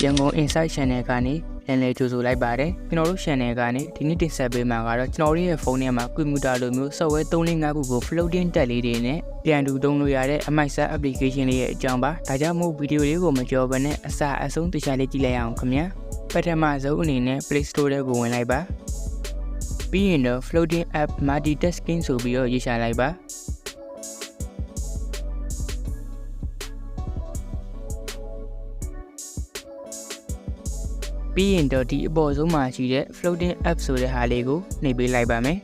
Yangon Insight Channel ကနေပြန်လည်ကြိုဆိုလိုက်ပါတယ်ကျွန်တော်တို့ channel ကနေဒီနေ့တင်ဆက်ပေးမှာကတော့ကျွန်တော်တို့ရဲ့ဖုန်းထဲမှာ computer လိုမျိုး software 3-5 ခုကို floating တက်လေးတွေနဲ့ပြန်တူသုံးလို့ရတဲ့အမိုက်စား application လေးရဲ့အကြောင်းပါဒါကြောင့်မို့ဗီဒီယိုလေးကိုမကြောဘဲနဲ့အစအဆုံးတခြားလေးကြည့်လိုက်အောင်ခင်ဗျာပထမဆုံးအနေနဲ့ Play Store ထဲကိုဝင်လိုက်ပါပြီးရင်တော့ floating app multitasking ဆိုပြီးတော့ရေးချလိုက်ပါပြီးရင်တော့ဒီအပေါ်ဆုံးမှာရှိတဲ့ floating app ဆိုတဲ့ဟာလေးကိုနှိပ်ပေးလိုက်ပါမယ်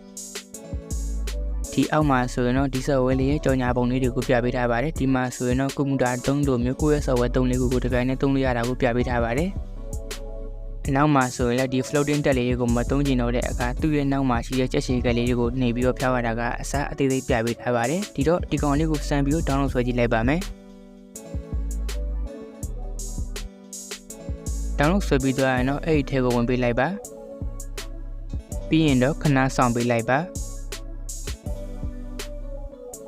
ဒီအောက်မှာဆိုရင်တော့ဒီ software လေးရဲ့ကြော်ညာပုံလေးတွေကိုပြပေးထားပါတယ်ဒီမှာဆိုရင်တော့ computer 3လိုမျိုးကိုယ့်ရဲ့ software 3လေးကိုတစ်ခါနဲ့သုံးလို့ရတာကိုပြပေးထားပါတယ်နောက်မှာဆိုရင်လည်းဒီ floating တက်လေးတွေကိုမသုံးချင်တော့တဲ့အခါသူ့ရဲ့နောက်မှာရှိတဲ့ကြက်ရှည်ကလေးတွေကိုနှိပ်ပြီးတော့ဖြောက်ရတာကအစားအသေးသေးပြပေးထားပါတယ်ဒီတော့ဒီကောင်လေးကိုစမ်းပြီးတော့ download ဆွဲကြည့်လိုက်ပါမယ်download ဆွဲပြီးသွားရင်တော့အဲ့ဒီထဲကိုဝင်ပေးလိုက်ပါပြီးရင်တော့ခဏဆောင်ပေးလိုက်ပါ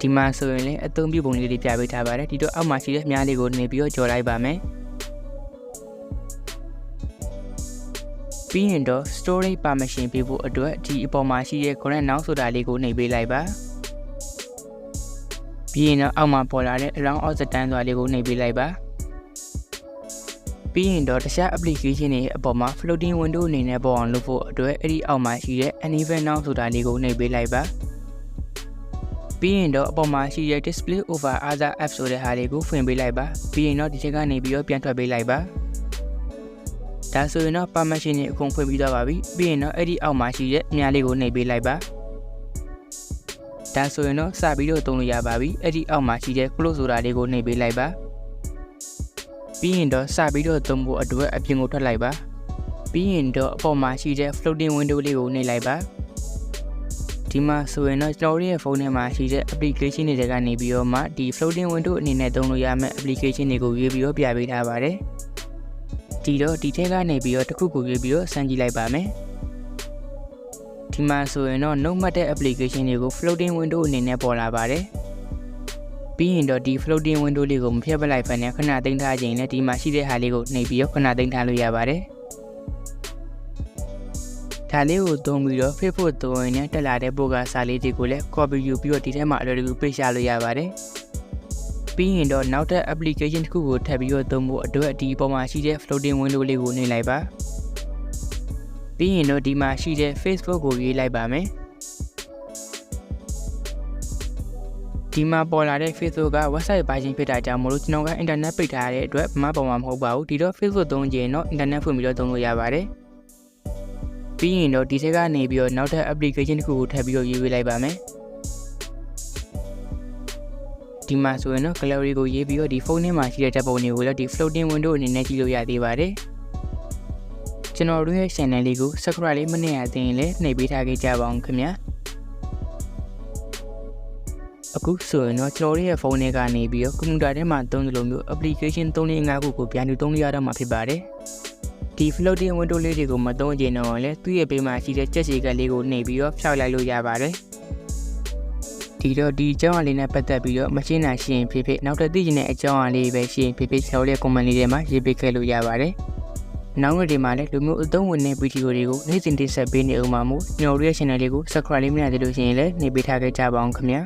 ဒီမှာဆိုရင်လည်းအသုံးပြုပုံလေးတွေပြပေးထားပါတယ်ဒီတော့အောက်မှာရှိတဲ့မြားလေးကိုနေပြီးတော့ကြော်လိုက်ပါမယ်ပြီးရင်တော့ storage permission ပေးဖို့အတွက်ဒီအပေါ်မှာရှိတဲ့ current now ဆိုတာလေးကိုနှိပ်ပေးလိုက်ပါပြီးရင်တော့အောက်မှာပေါ်လာတဲ့ around all the time ဆိုတာလေးကိုနှိပ်ပေးလိုက်ပါပြီးရင်တော့တခြား application တွေအပေါ်မှာ floating window အနေနဲ့ပေါ်အောင်လုပ်ဖို့အတွက်အဲ့ဒီအောက်မှာရှိတဲ့ enable now ဆိုတာလေးကိုနှိပ်ပေးလိုက်ပါပြီးရင်တော့အပေါ်မှာရှိတဲ့ display over other apps ဆိုတဲ့ဟာလေးကိုဖွင့်ပေးလိုက်ပါပြီးရင်တော့ဒီချက်ကနေပြီးတော့ပြန်ထွက်ပေးလိုက်ပါဒါဆိုရင်တော့ permission တွေအကုန်ဖွင့်ပြီးသွားပါပြီပြီးရင်တော့အဲ့ဒီအောက်မှာရှိတဲ့မြားလေးကိုနှိပ်ပေးလိုက်ပါဒါဆိုရင်တော့စပြီးတော့သုံးလို့ရပါပြီအဲ့ဒီအောက်မှာရှိတဲ့ close ဆိုတာလေးကိုနှိပ်ပေးလိုက်ပါပြီးရင်တော့စပြီးတော့သုံးဖို့အတွက်အပြင်ကိုထွက်လိုက်ပါပြီးရင်တော့အပေါ်မှာရှိတဲ့ floating window လေးကိုနှိပ်လိုက်ပါဒီမှာဆိုရင်တော့ကျွန်တော်ရဲ့ဖုန်းထဲမှာရှိတဲ့ application တွေကနေပြီးတော့မှဒီ floating window အနေနဲ့သုံးလို့ရမယ့် application တွေကိုရွေးပြီးတော့ပြပေးထားပါတယ်ဒီတော့ဒီထဲကနေပြီးတော့တစ်ခုကိုရွေးပြီးတော့စမ်းကြည့်လိုက်ပါမယ်ဒီမှာဆိုရင်တော့ note မှတ်တဲ့ application တွေကို floating window အနေနဲ့ပေါ်လာပါတယ်ပြီးရင်တော့ဒီ floating window လေးကိုမဖျက်ပလိုက်ဘဲနဲ့ခဏသိမ်းထားခြင်းနဲ့ဒီမှာရှိတဲ့ဟာလေးကိုနှိပ်ပြီးတော့ခဏသိမ်းထားလို့ရပါတယ်ဒါလေးကိုသုံးပြီးတော့ Facebook သုံးရင်လည်းတက်လာတဲ့ပို့ကစာလေးတွေကိုလည်း copy ယူပြီးတော့ဒီထဲမှာအလွယ်တကူ paste ရလို့ရပါတယ်ပြီးရင်တော့နောက်ထပ် application တစ်ခုကိုထပ်ပြီးတော့သုံးဖို့အတွက်ဒီပေါ်မှာရှိတဲ့ floating window လေးကိုနှိပ်လိုက်ပါပြီးရင်တော့ဒီမှာရှိတဲ့ Facebook ကိုရွေးလိုက်ပါမယ်ဒီမှာပေါ်လာတဲ့ Facebook က website ပိုင်းချင်းဖြစ်တာကြောင့်မလို့ကျွန်တော်က internet ပိတ်ထားတဲ့အတွက်ဘာမှပေါ်မှာမဟုတ်ပါဘူးဒီတော့ Facebook သုံးကြရင်တော့ internet ဖွင့်ပြီးတော့သုံးလို့ရပါတယ်ပြီးရင်တော့ဒီထဲကနေပြီးတော့နောက်ထပ် application တစ်ခုကိုထပ်ပြီးတော့ရေးပေးလိုက်ပါမယ်ဒီမှာဆိုရင်တော့ gallery ကိုရေးပြီးတော့ဒီဖုန်းထဲမှာရှိတဲ့ဓာတ်ပုံတွေကိုလည်းဒီ floating window အနေနဲ့ကြည့်လို့ရသေးပါတယ်ကျွန်တော်တို့ရဲ့ channel လေးကို subscribe လေးမနှိပ်ရသေးရင်လည်းနှိပ်ပေးထားခဲ့ကြပါအောင်ခင်ဗျာအခုဆိုရင်တော့ကျွန်တော်ရဲ့ဖုန်းထဲကနေပြီးတော့ computer ထဲမှာသုံးသလိုမျိုး application 3-5 ခုကိုပြန်တူသုံးလို့ရတော့မှာဖြစ်ပါတယ်ဒီ floating window လေးတွေကိုမသုံးချင်တော့လည်းသူ့ရဲ့ဘေးမှာရှိတဲ့ကြက်ရှည်ကလေးကိုနှိပ်ပြီးတော့ဖြောက်လိုက်လို့ရပါတယ်ဒီတော့ဒီအကြောင်းအလေးနဲ့ပတ်သက်ပြီးတော့မရှင်းနိုင်ရှင်ဖြစ်ဖြစ်နောက်ထပ်သိချင်တဲ့အကြောင်းအလေးပဲရှင်ဖြစ်ဖြစ်ကျွန်တော်ရဲ့ comment လေးထဲမှာရေးပေးခဲ့လို့ရပါတယ်နောက်နေ့ဒီမှာလည်းလူမျိုးအသုံးဝင်တဲ့ဗီဒီယိုတွေကိုနေ့စဉ်တင်ဆက်ပေးနေအောင်ပါမို့ကျွန်တော်တို့ရဲ့ channel လေးကို subscribe လေးမရသေးလို့ရှိရင်လည်းနှိပ်ပေးထားခဲ့ကြပါအောင်ခင်ဗျာ